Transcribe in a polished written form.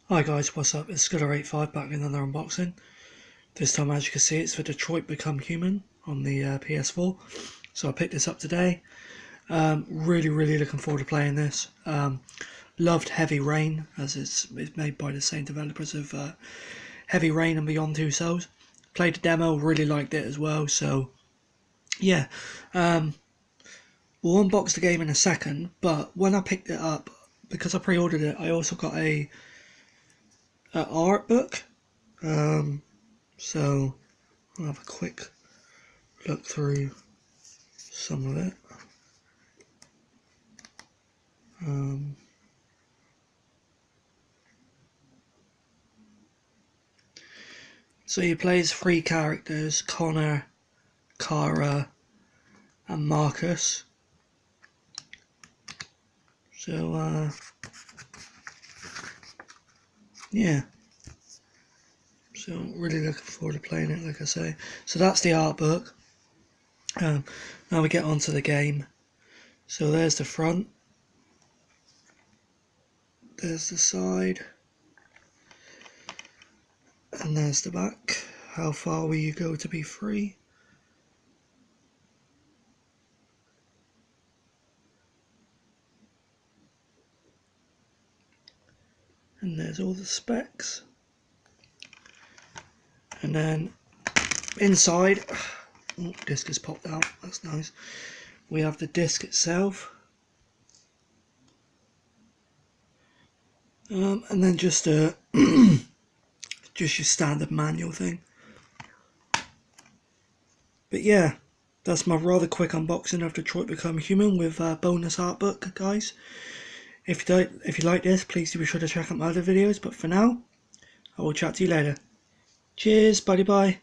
Hi guys, what's up? It's Scudder85 back with another unboxing. This time, as you can see, it's for Detroit Become Human on the PS4. So I picked this up today. Really looking forward to playing this. Loved Heavy Rain, as it's made by the same developers of Heavy Rain and Beyond Two Souls. Played the demo, really liked it as well. So yeah, we'll unbox the game in a second. But when I picked it up, because I pre-ordered it, I also got an art book. So I'll have a quick look through some of it. So you play as three characters: Connor, Kara, and Marcus. So yeah. So really looking forward to playing it, like I say. So that's the art book. Now we get onto the game. So there's the front. There's the side. And there's the back. How far will you go to be free? And there's all the specs. And then inside, oh, disc has popped out, that's nice. We have the disc itself. And then just a just your standard manual thing. But yeah, that's my rather quick unboxing of Detroit Become Human with bonus art book, guys. If you like this, please do be sure to check out my other videos. But for now, I will chat to you later. Cheers, buddy, bye.